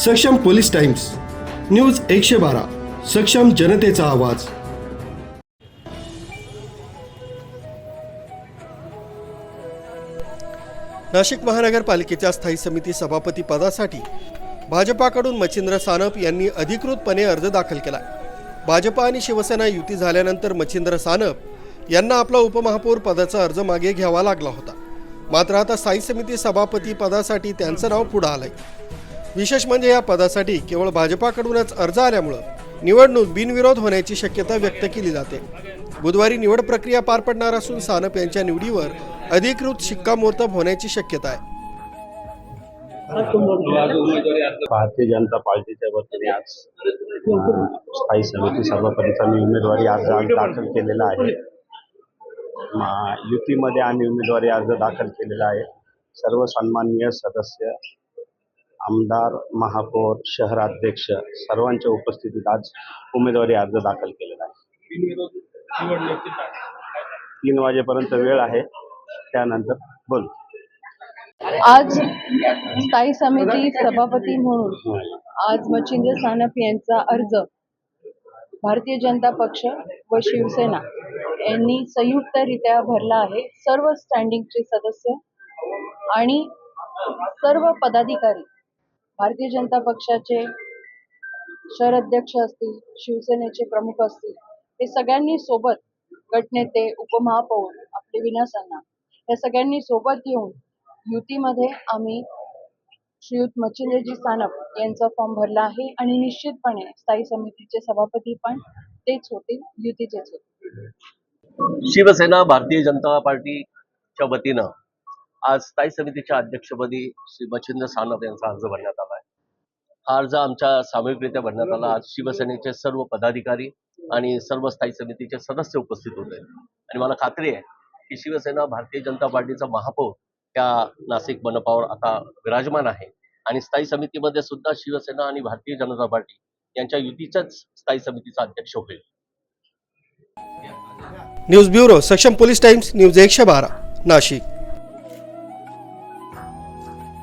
सक्षम police times, news 112, सक्षम जनतेचा आवाज। नाशिक महानगरपालिकेच्या स्थायी समिती सभापती पदासाठी भाजपाकडून मच्छिंद्र सानप यांनी अधिकृतपणे अर्ज दाखल केला। भाजपा आणि शिवसेना युती झाल्यानंतर मच्छिंद्र सानप यांना आपला उपमहापौर पदाचा अर्ज मागे घ्यावा लागला होता। मात्र आता स्थायी समिती सभापती पदासाठी त्यांचं नाव पुढे आलंय। विशेष म्हणजे या पदासाठी केवळ भाजपाकडूनच अर्ज आल्यामुळे निवडणूक बिनविरोध होण्याची शक्यता व्यक्त केली जाते। बुधवारी निवड प्रक्रिया पार पडणार असून सानप यांच्या निवडीवर अधिकृत शिक्कामोर्तब होण्याची शक्यता आहे। भारतीय जनता पार्टीच्या वतीने आज स्थायी समिती सभापतीचा मी उमेदवारी अर्ज दाखल केलेला आहे। युतीमध्ये आणि उमेदवारी अर्ज दाखल केलेला आहे। सर्व सन्माननीय सदस्य, आमदार, महापौर, शहराध्यक्ष सर्वांच्या उपस्थितीत आज उमेदवारी अर्ज दाखल केलेला आहे। 3 वाजेपर्यंत वेळ आहे, त्यानंतर बोल। आज स्थायी समिती सभापती म्हणून आज मच्छिंद्र सानप यांचा अर्ज भारतीय जनता पक्ष व शिवसेना यांनी संयुक्तरित्या भरला आहे। सर्व स्टँडिंगचे सदस्य आणि सर्व पदाधिकारी, भारतीय जनता पक्षाचे शहर अध्यक्ष असतील, शिवसेनेचे प्रमुख असतील, हे सगळ्यांनी सोबत, गटनेते, उपमहापौर, आपले विनास अण्णा, या सगळ्यांनी सोबत येऊन युतीमध्ये आम्ही श्रीयुत मच्छिंद्रजी सानप यांचा फॉर्म भरला आहे आणि निश्चितपणे स्थायी समितीचे सभापती पण तेच होतील, युतीचेच होतील। शिवसेना भारतीय जनता पार्टीच्या वतीनं आज स्थायी समितीच्या अध्यक्षपदी श्री मच्छिंद्र सानप यांचा अर्ज भरण्यात आला आहे। हा अर्ज आमच्या सामूहिकरित्या भरण्यात आला। आज शिवसेनेचे सर्व पदाधिकारी आणि सर्व स्थायी समितीचे सदस्य उपस्थित होते आणि मला खात्री आहे की शिवसेना भारतीय जनता पार्टीचा महापौर त्या नाशिक मनपावर आता विराजमान आहे आणि स्थायी समितीमध्ये सुद्धा शिवसेना आणि भारतीय जनता पार्टी यांच्या युतीच्याच स्थायी समितीचा अध्यक्ष होईल। न्यूज ब्युरो, सक्षम पोलीस टाइम्स, न्यूज 112, नाशिक।